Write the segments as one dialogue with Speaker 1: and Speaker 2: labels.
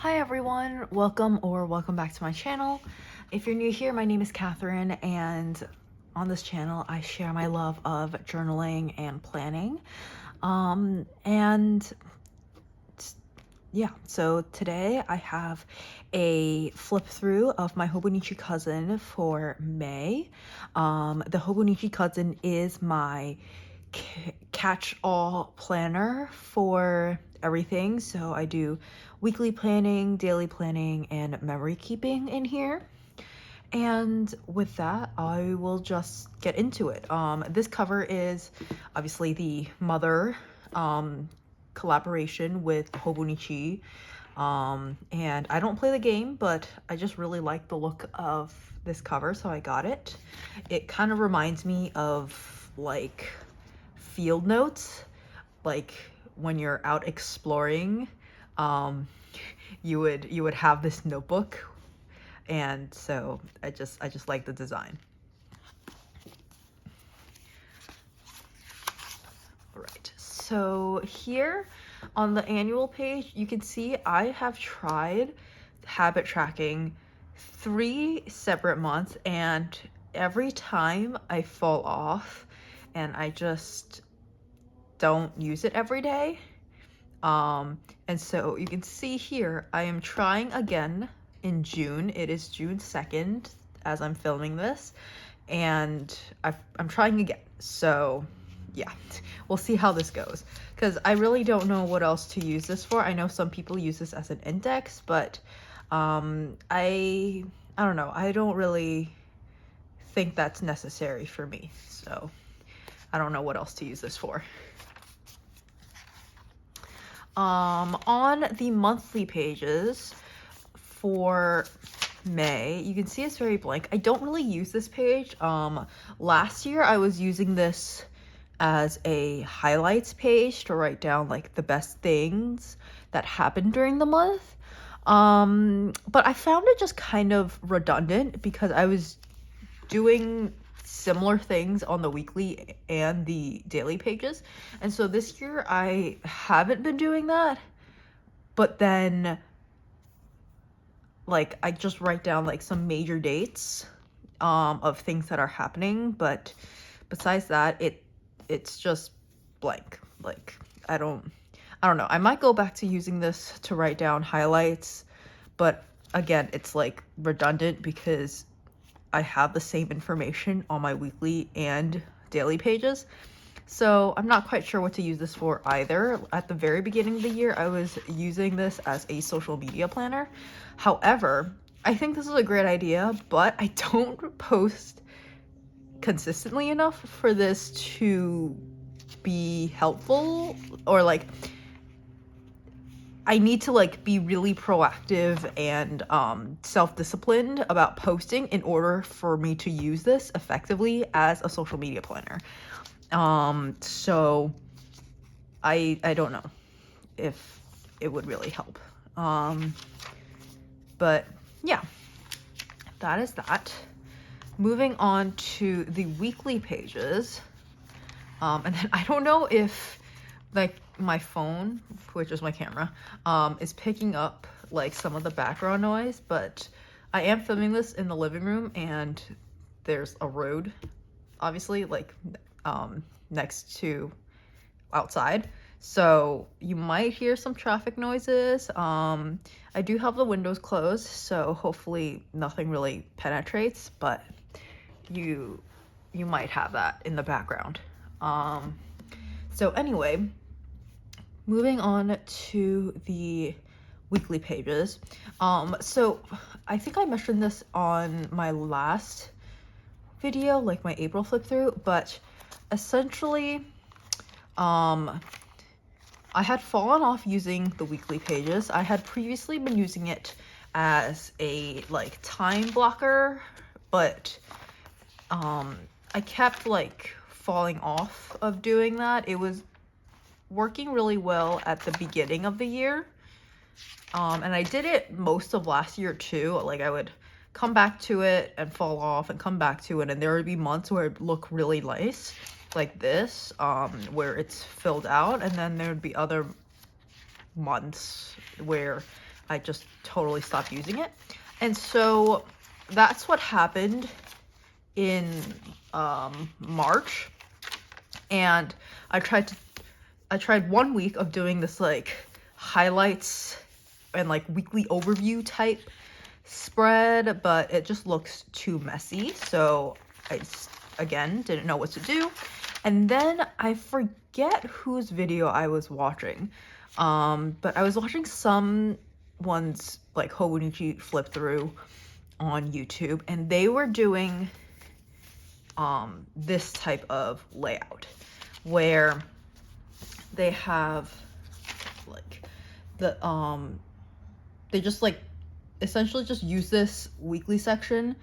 Speaker 1: Hi everyone, welcome back to my channel. If you're new here, my name is Catherine, and on this channel I share my love of journaling and planning. And yeah, so today I have a flip through of my Hobinichi Cousin for May. The Hobinichi Cousin is my catch-all planner for everything. So I do weekly planning, daily planning, and memory keeping in here. And with that, I will just get into it. This cover is obviously the Mother collaboration with Hobonichi. And I don't play the game, but I just really like the look of this cover, so I got it. It kind of reminds me of like field notes, like when you're out exploring, you would have this notebook, and so I just like the design. All right, so here on the annual page, you can see I have tried habit tracking 3 separate months, and every time I fall off and I just don't use it every day. And so you can see here, I am trying again in June. It is June 2nd as I'm filming this, and I'm trying again. So yeah, we'll see how this goes, because I really don't know what else to use this for. I know some people use this as an index, but I don't know. I don't really think that's necessary for me. So I don't know what else to use this for. On the monthly pages for May, you can see it's very blank. I don't really use this page. Last year I was using this as a highlights page to write down like the best things that happened during the month. But I found it just kind of redundant because I was doing similar things on the weekly and the daily pages. And so this year I haven't been doing that, but then like I just write down like some major dates of things that are happening, but besides that it's just blank. Like I don't know. I might go back to using this to write down highlights, but again, it's like redundant because I have the same information on my weekly and daily pages. So I'm not quite sure what to use this for either. At the very beginning of the year, I was using this as a social media planner. However, I think this is a great idea, but I don't post consistently enough for this to be helpful, or like I need to like be really proactive and self-disciplined about posting in order for me to use this effectively as a social media planner. So I don't know if it would really help. But yeah, that is that. Moving on to the weekly pages. And then I don't know if like my phone, which is my camera, is picking up like some of the background noise, but I am filming this in the living room and there's a road obviously like next to outside, so you might hear some traffic noises. I do have the windows closed, so hopefully nothing really penetrates, but you might have that in the background. So anyway, moving on to the weekly pages. So I think I mentioned this on my last video, like my April flip through, but essentially, I had fallen off using the weekly pages. I had previously been using it as a like time blocker, but I kept like falling off of doing that. It was working really well at the beginning of the year, and I did it most of last year too. Like I would come back to it and fall off and come back to it, and there would be months where it would look really nice like this, where it's filled out, and then there would be other months where I just totally stopped using it. And so that's what happened in March. And I tried 1 week of doing this like highlights and like weekly overview type spread, but it just looks too messy. So I again didn't know what to do. And then I forget whose video I was watching. But I was watching someone's like Hobinichi flip through on YouTube, and they were doing this type of layout where they have like the they just like essentially just use this weekly section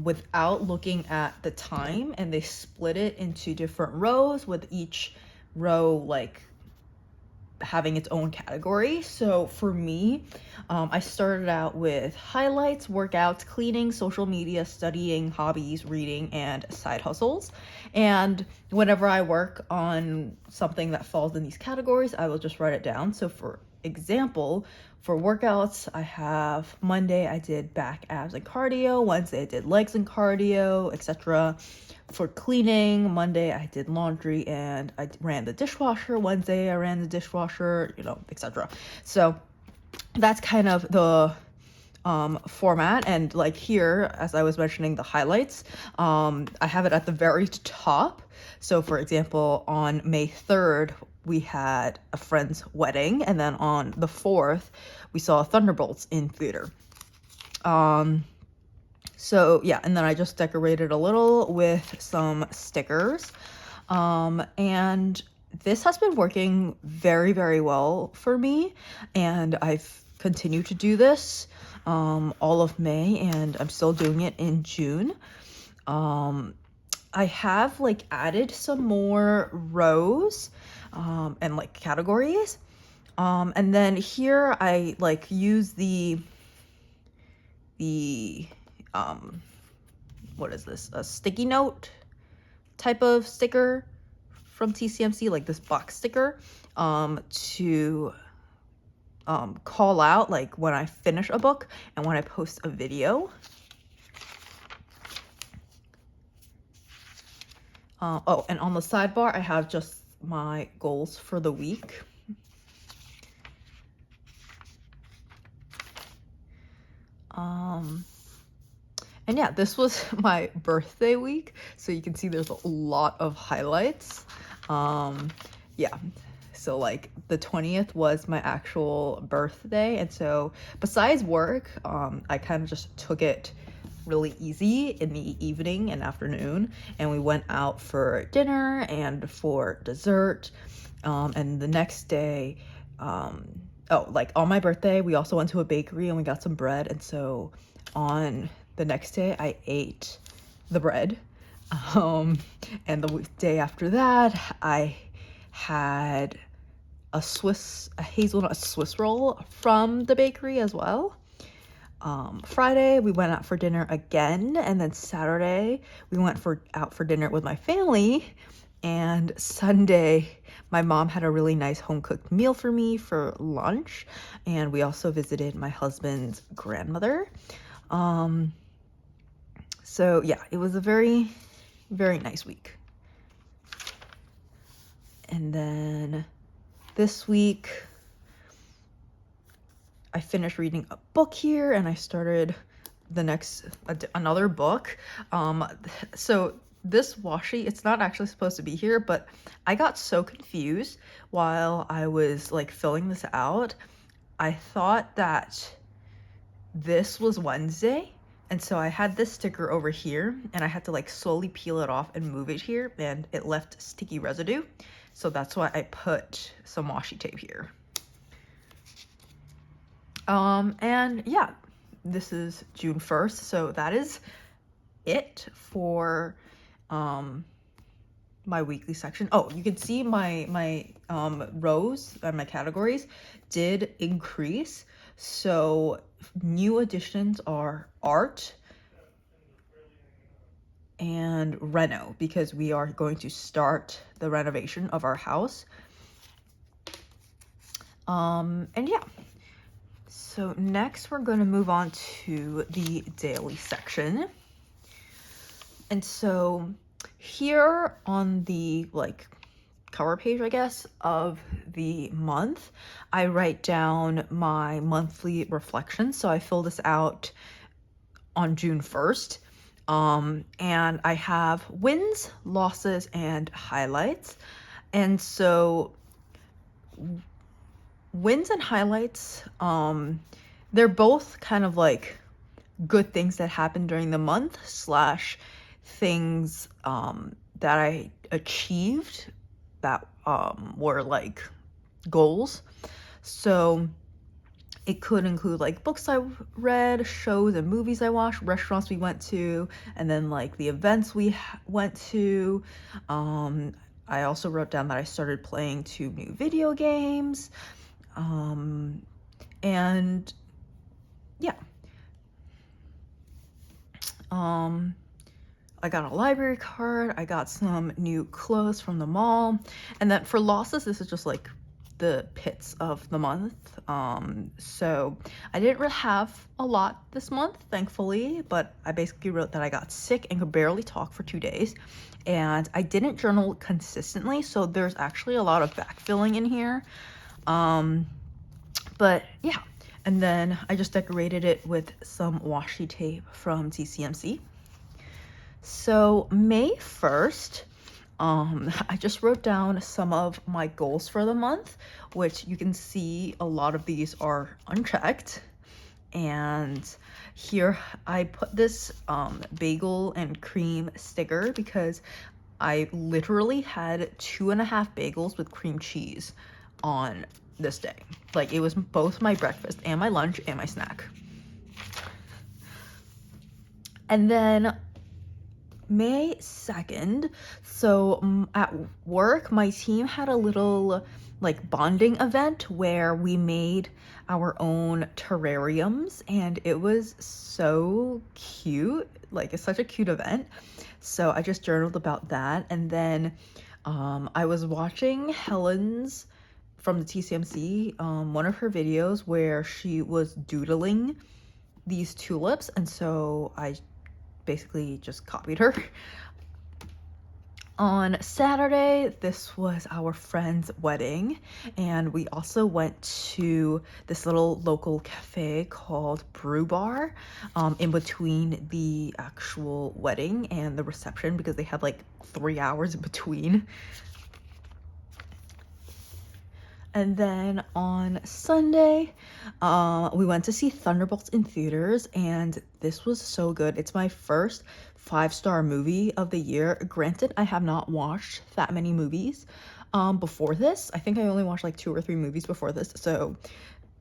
Speaker 1: without looking at the time, and they split it into different rows with each row like having its own category. So for me, I started out with highlights, workouts, cleaning, social media, studying, hobbies, reading, and side hustles. And whenever I work on something that falls in these categories, I will just write it down. So for example, for workouts, I have Monday I did back, abs, and cardio. Wednesday I did legs and cardio, etc. For cleaning, Monday I did laundry and I ran the dishwasher. Wednesday I ran the dishwasher, etc. So that's kind of the format. And like here, as I was mentioning the highlights, I have it at the very top. So for example, on May 3rd, we had a friend's wedding, and then on the 4th, we saw Thunderbolts in theater. So yeah, and then I just decorated a little with some stickers. And this has been working very, very well for me, and I've continued to do this all of May, and I'm still doing it in June. I have like added some more rows and like categories. And then here I like use the what is this? A sticky note type of sticker from TCMC, like this box sticker, to call out like when I finish a book and when I post a video. Oh, and on the sidebar, I have just my goals for the week. And yeah, this was my birthday week, so you can see there's a lot of highlights. Yeah, so like the 20th was my actual birthday, and so besides work, I kind of just took it really easy in the evening and afternoon, and we went out for dinner and for dessert. And the next day, like on my birthday, we also went to a bakery and we got some bread, and so on the next day I ate the bread. And the day after that, I had a hazelnut Swiss roll from the bakery as well. Friday, we went out for dinner again, and then Saturday, we went out for dinner with my family, and Sunday, my mom had a really nice home-cooked meal for me for lunch, and we also visited my husband's grandmother. So yeah, it was a very, very nice week. And then this week, I finished reading a book here, and I started another book. So this washi, it's not actually supposed to be here, but I got so confused while I was like filling this out. I thought that this was Wednesday, and so I had this sticker over here, and I had to like slowly peel it off and move it here, and it left sticky residue. So that's why I put some washi tape here. And yeah, this is June 1st, so that is it for my weekly section. Oh, you can see my rows and my categories did increase. So new additions are art and reno, because we are going to start the renovation of our house. And yeah, So next we're going to move on to the daily section. And so here on the like cover page, I guess, of the month, I write down my monthly reflection. So I fill this out on June 1st. And I have wins, losses, and highlights. And so wins and highlights, they're both kind of like good things that happened during the month slash things that I achieved that were like goals. So it could include like books I read, shows and movies I watched, restaurants we went to, and then like the events we went to. I also wrote down that I started playing 2 new video games. And yeah. I got a library card, I got some new clothes from the mall, and then for losses, this is just like the pits of the month. So I didn't really have a lot this month, thankfully, but I basically wrote that I got sick and could barely talk for 2 days, and I didn't journal consistently, so there's actually a lot of backfilling in here. But yeah, and then I just decorated it with some washi tape from TCMC. So May 1st, I just wrote down some of my goals for the month, which you can see a lot of these are unchecked. And here I put this bagel and cream sticker because I literally had 2.5 bagels with cream cheese on this day. Like, it was both my breakfast and my lunch and my snack. And then May 2nd, so at work, my team had a little like bonding event where we made our own terrariums, and it was so cute. Like, it's such a cute event. So I just journaled about that. And then I was watching Helen's from the TCMC, one of her videos where she was doodling these tulips, and so I basically just copied her. On Saturday, this was our friend's wedding, and we also went to this little local cafe called Brew Bar, in between the actual wedding and the reception, because they had like 3 hours in between. And then on Sunday, we went to see Thunderbolts in theaters, and this was so good. It's my first 5-star movie of the year. Granted, I have not watched that many movies before this. I think I only watched like 2 or 3 movies before this, so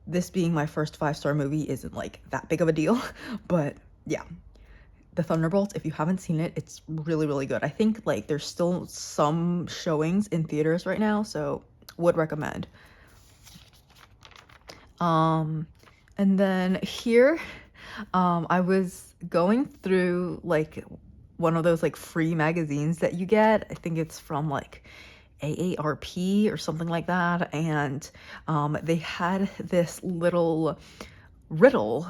Speaker 1: this being my first 5-star movie isn't like that big of a deal. But yeah, the Thunderbolts, if you haven't seen it, it's really, really good. I think like there's still some showings in theaters right now, so would recommend. And then here, I was going through like one of those like free magazines that you get. I think it's from like AARP or something like that. And they had this little riddle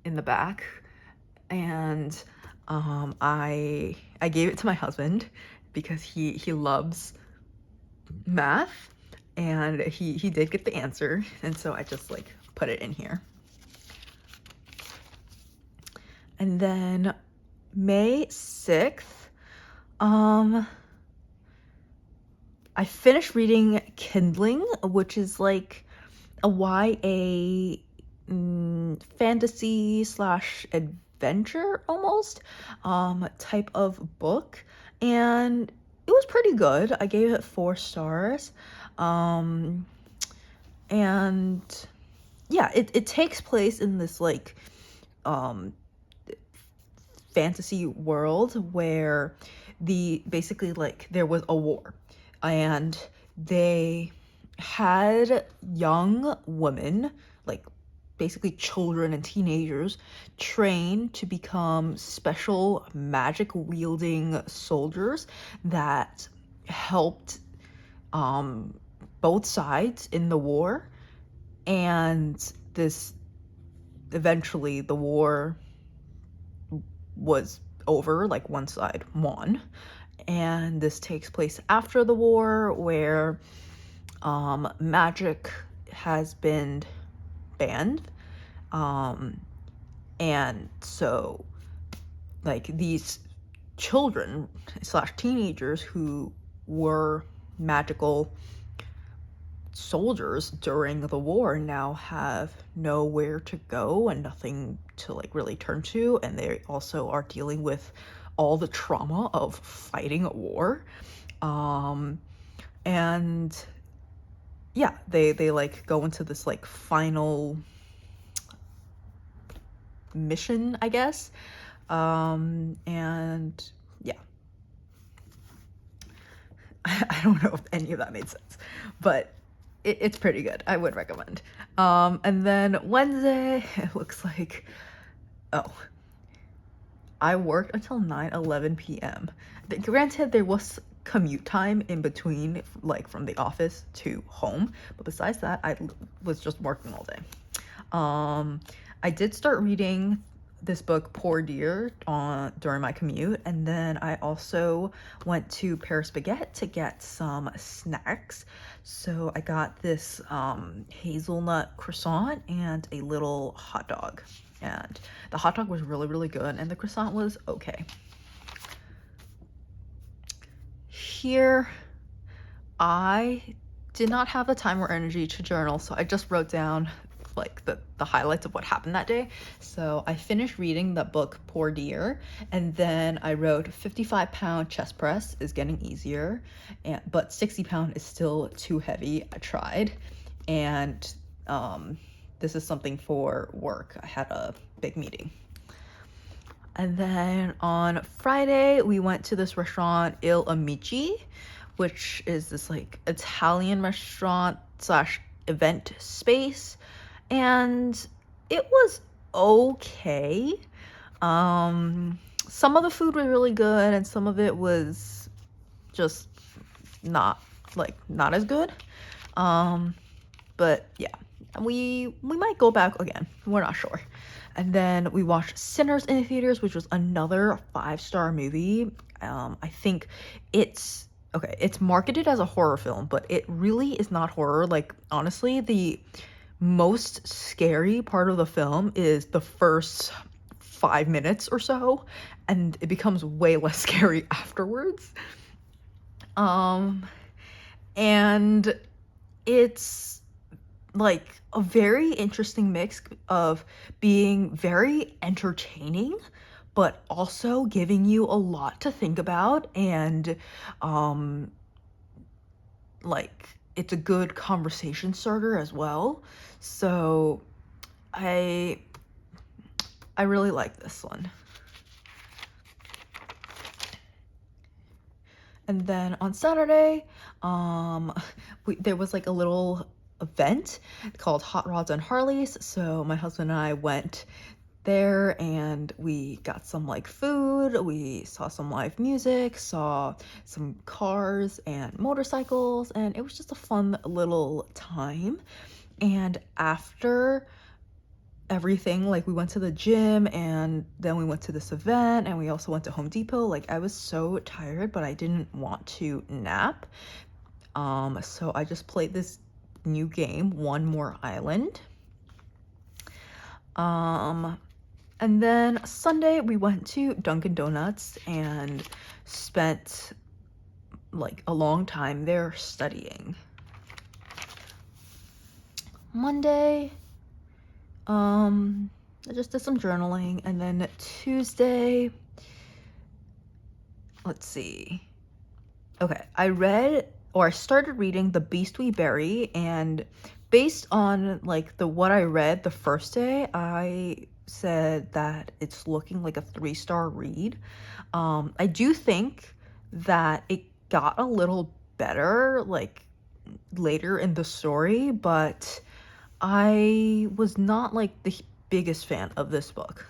Speaker 1: in the back, and I gave it to my husband because he loves math. And he did get the answer, and so I just like put it in here. And then May 6th, I finished reading Kindling, which is like a YA fantasy slash adventure almost type of book, and it was pretty good. I gave it 4 stars. And yeah, it takes place in this like fantasy world where basically like there was a war, and they had young women, like basically children and teenagers, trained to become special magic wielding soldiers that helped both sides in the war. And this eventually the war was over, like one side won. And this takes place after the war, where magic has been banned. And so, like, these children / teenagers who were magical soldiers during the war now have nowhere to go and nothing to like really turn to, and they also are dealing with all the trauma of fighting a war. And yeah, they like go into this like final mission, I guess. And yeah, I don't know if any of that made sense, but it's pretty good. I would recommend. And then Wednesday, it looks like, oh, I worked until 9:11 p.m. Granted, there was commute time in between, like from the office to home, but besides that, I was just working all day. I did start reading this book, Poor Dear, during my commute, and then I also went to Paris Baguette to get some snacks. So I got this hazelnut croissant and a little hot dog, and the hot dog was really, really good, and the croissant was okay. Here, I did not have the time or energy to journal, so I just wrote down like the highlights of what happened that day. So I finished reading the book Poor Dear, and then I wrote 55-pound chest press is getting easier, but 60-pound is still too heavy. I tried, and this is something for work. I had a big meeting. And then on Friday, we went to this restaurant, Il Amici, which is this like Italian restaurant / event space. And it was okay. Some of the food was really good, and some of it was just not as good. But yeah, we might go back again. We're not sure. And then we watched Sinners in the theaters, which was another 5-star movie. I think it's marketed as a horror film, but it really is not horror. Like, honestly, the most scary part of the film is the first 5 minutes or so, and it becomes way less scary afterwards. And it's like a very interesting mix of being very entertaining, but also giving you a lot to think about, and like it's a good conversation starter as well. So I really like this one. And then on Saturday, there was like a little event called Hot Rods and Harleys. So my husband and I went there, and we got some like food, we saw some live music, saw some cars and motorcycles, and it was just a fun little time. And after everything, like, we went to the gym, and then we went to this event, and we also went to Home Depot. Like, I was so tired, but I didn't want to nap. So I just played this new game, One More Island. And then Sunday we went to Dunkin' Donuts and spent like a long time there studying. Monday, I just did some journaling, and then Tuesday, let's see. Okay, I started reading The Beast We Bury, and based on like what I read the first day, I said that it's looking like a 3-star read. I do think that it got a little better like later in the story, but I was not like the biggest fan of this book.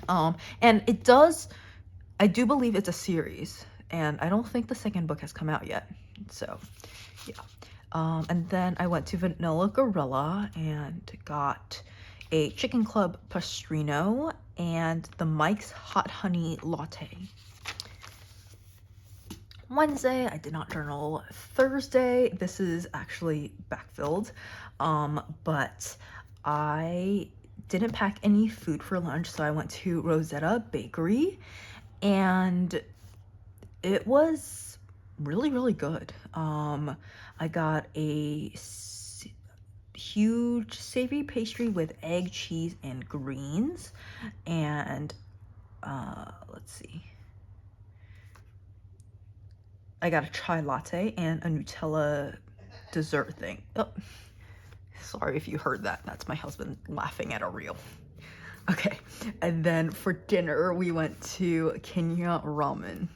Speaker 1: And I do believe it's a series, and I don't think the second book has come out yet. So yeah. And then I went to Vanilla Gorilla and got a Chicken Club Pastrino, and the Mike's Hot Honey Latte. Wednesday, I did not journal. Thursday, this is actually backfilled, but I didn't pack any food for lunch, so I went to Rosetta Bakery, and it was really, really good. I got a huge savory pastry with egg, cheese, and greens, and let's see. I got a chai latte and a Nutella dessert thing. Oh, sorry if you heard that. That's my husband laughing at a reel. Okay, and then for dinner, we went to Kenya Ramen.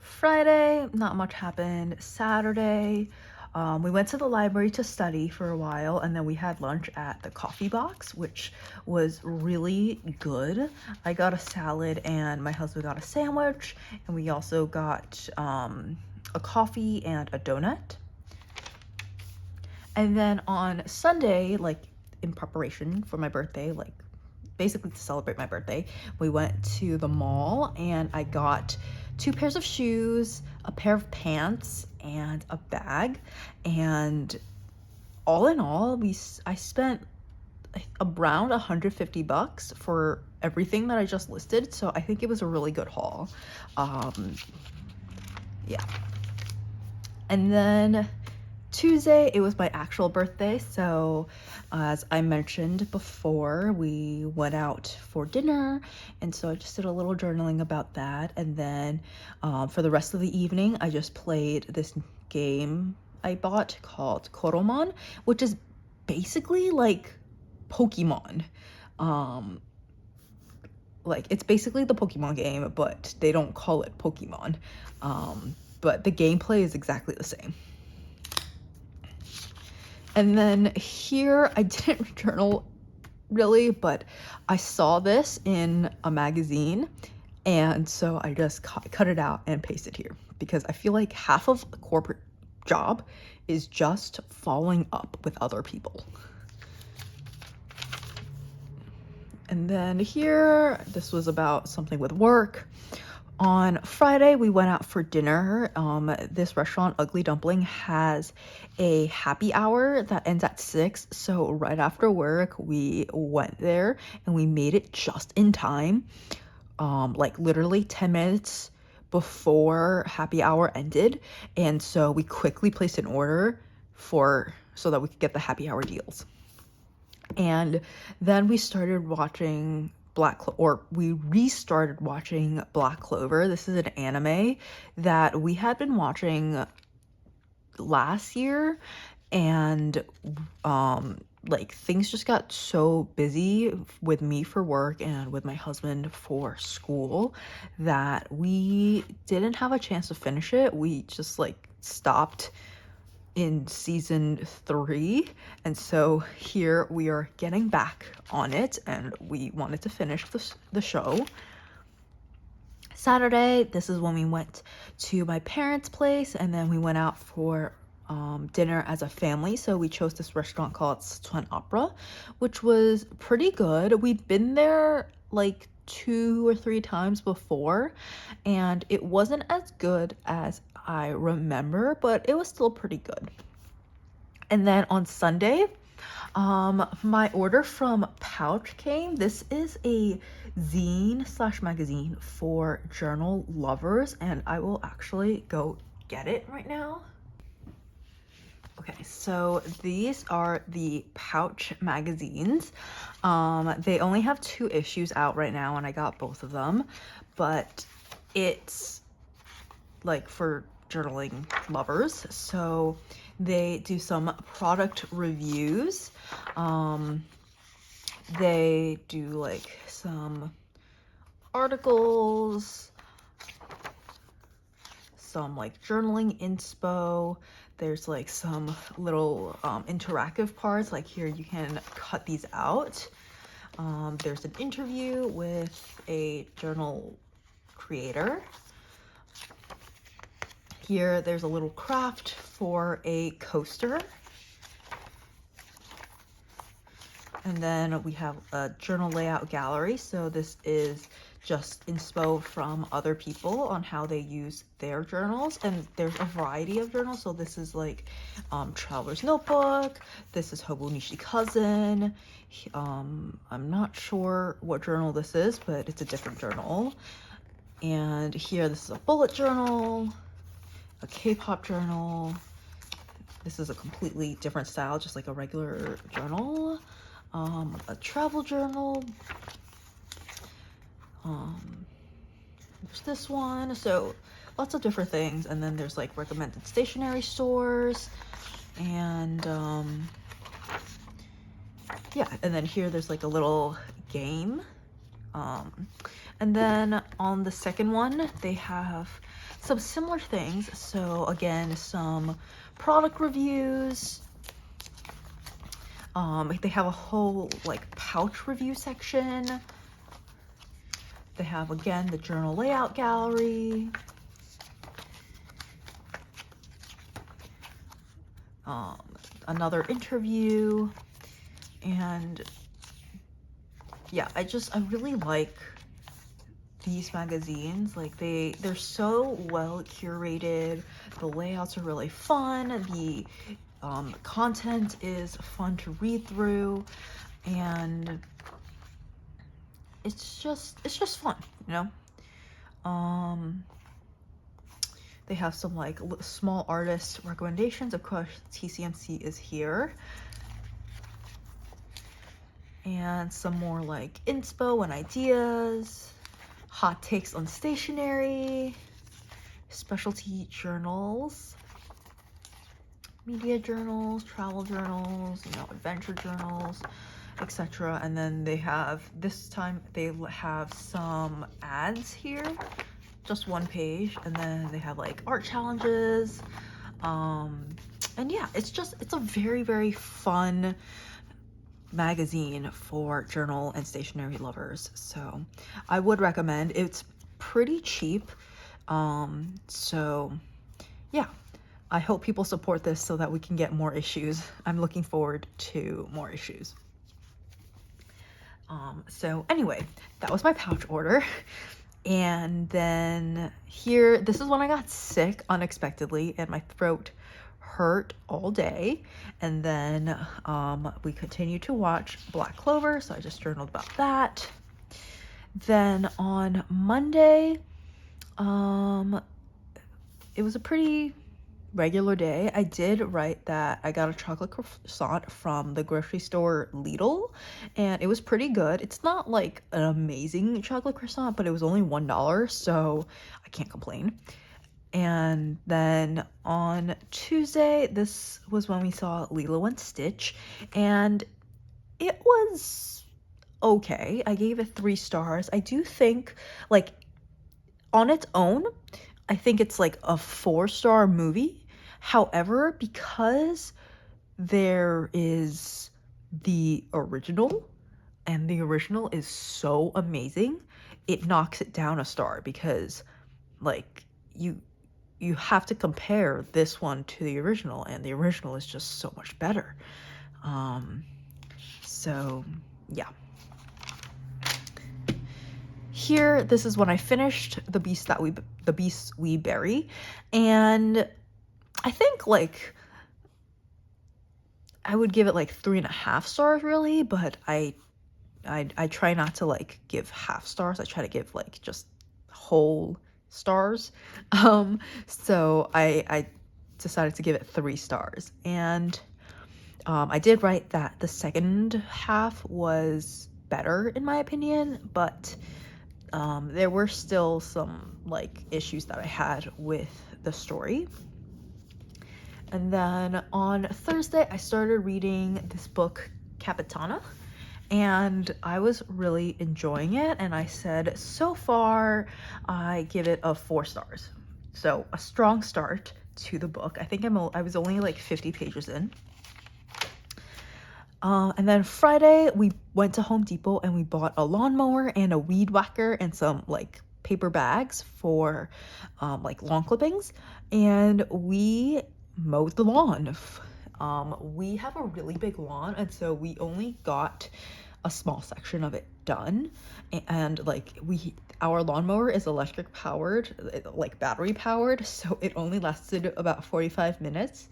Speaker 1: Friday, not much happened. Saturday, we went to the library to study for a while, and then we had lunch at the Coffee Box, which was really good. I got a salad and my husband got a sandwich, and we also got a coffee and a donut. And then on Sunday, like in preparation for my birthday, like basically to celebrate my birthday, we went to the mall and I got 2 pairs of shoes, a pair of pants, and a bag. And all in all, I spent around $150 for everything that I just listed. So I think it was a really good haul. Yeah. And then Tuesday, it was my actual birthday, so as I mentioned before, we went out for dinner, and so I just did a little journaling about that. And then for the rest of the evening, I just played this game I bought called Koromon, which is basically like Pokemon. Like, it's basically the Pokemon game, but they don't call it Pokemon. But the gameplay is exactly the same. And then here, I didn't journal really, but I saw this in a magazine, and so I just cut it out and pasted here, because I feel like half of a corporate job is just following up with other people. And then here, this was about something with work. On Friday, we went out for dinner. This restaurant, Ugly Dumpling, has a happy hour that ends at 6. So right after work, we went there and we made it just in time. Like literally 10 minutes before happy hour ended. And so we quickly placed an order so that we could get the happy hour deals. And then we started watching we restarted watching Black Clover. This is an anime that we had been watching last year, and like things just got so busy with me for work and with my husband for school that we didn't have a chance to finish it. We just like stopped in season 3, and so here we are getting back on it, and we wanted to finish the show. Saturday, this is when we went to my parents' place, and then we went out for dinner as a family. So we chose this restaurant called Sichuan Opera, which was pretty good. We'd been there like 2 or 3 times before, and it wasn't as good as I remember, but it was still pretty good. And then on Sunday, my order from Pouch came. This is a zine / magazine for journal lovers, and I will actually go get it right now. Okay, so these are the Pouch magazines. They only have 2 issues out right now, and I got both of them, but it's like for journaling lovers. So they do some product reviews. They do like some articles, some like journaling inspo. There's like some little interactive parts, like here you can cut these out. There's an interview with a journal creator. Here there's a little craft for a coaster. And then we have a journal layout gallery. So this is just inspo from other people on how they use their journals. And there's a variety of journals. So this is like Traveler's Notebook. This is Hobinichi Cousin. I'm not sure what journal this is, but it's a different journal. And here, this is a bullet journal, a K-pop journal. This is a completely different style, just like a regular journal. A travel journal. There's this one. So lots of different things. And then there's like recommended stationery stores. And yeah, and then here there's like a little game. And then on the second one, they have some similar things. So again, some product reviews. They have a whole like pouch review section. They have, again, the journal layout gallery. Another interview. And yeah, I really like these magazines. Like they're so well curated. The layouts are really fun. The content is fun to read through, and it's just fun, you know. They have some like small artist recommendations. Of course, TCMC is here. And some more like inspo and ideas, hot takes on stationery, specialty journals, media journals, travel journals, you know, adventure journals, etc. And then they have, this time they have some ads here, just one page, and then they have like art challenges. And yeah, it's a very, very fun magazine for journal and stationery lovers. So I would recommend. It's pretty cheap. So yeah, I hope people support this so that we can get more issues. I'm looking forward to more issues. So anyway, that was my pouch order. And then here, this is when I got sick unexpectedly and my throat hurt all day. And then we continued to watch Black Clover, so I just journaled about that. Then on Monday, it was a pretty regular day. I did write that I got a chocolate croissant from the grocery store Lidl, and it was pretty good. It's not like an amazing chocolate croissant, but it was only $1, so I can't complain. And then on Tuesday, this was when we saw Lilo and Stitch, and it was okay. I gave it 3 stars. I do think, like, on its own, I think it's like a 4-star movie. However, because there is the original, and the original is so amazing, it knocks it down a star, because like you have to compare this one to the original, and the original is just so much better. So yeah. Here, this is when I finished The Beasts We Bury, and I think like I would give it like 3.5 stars really, but I try not to like give half stars. I try to give like just whole stars. So I decided to give it 3 stars, and I did write that the second half was better in my opinion, but there were still some like issues that I had with the story. And then on Thursday, I started reading this book, Capitana, and I was really enjoying it. And I said, so far, I give it a 4 stars. So a strong start to the book. I think I was only like 50 pages in. And then Friday, we went to Home Depot and we bought a lawnmower and a weed whacker and some like paper bags for like lawn clippings. And we mowed the lawn. We have a really big lawn, and so we only got a small section of it done. And like our lawnmower is electric powered, like battery powered, so it only lasted about 45 minutes.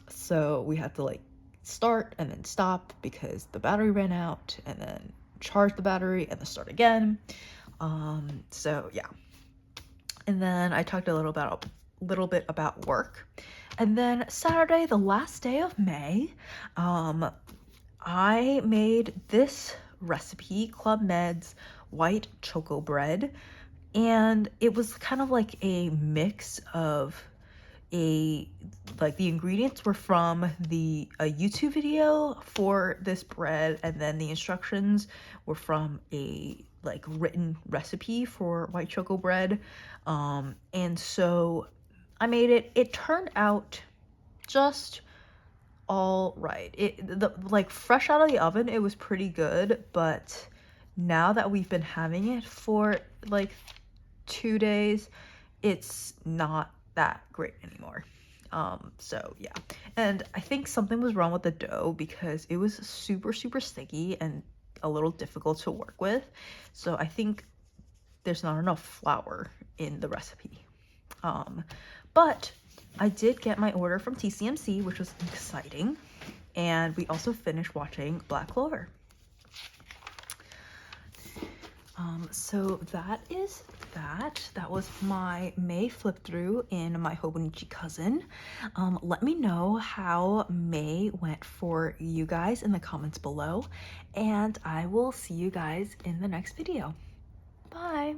Speaker 1: So we had to like start and then stop because the battery ran out, and then charge the battery and then start again. So yeah. And then I talked a little bit about work. And then Saturday, the last day of May, I made this recipe, Club Med's white choco bread, and it was kind of like a mix of the ingredients were from a YouTube video for this bread, and then the instructions were from a like written recipe for white choco bread. And so I made it. It turned out just all right. Like fresh out of the oven, it was pretty good, but now that we've been having it for like 2 days, it's not that great anymore. So yeah. And I think something was wrong with the dough because it was super, super sticky and a little difficult to work with. So I think there's not enough flour in the recipe. But I did get my order from TCMC, which was exciting. And we also finished watching Black Clover. So that is that. That was my May flip through in my Hobinichi Cousin. Let me know how May went for you guys in the comments below, and I will see you guys in the next video. Bye!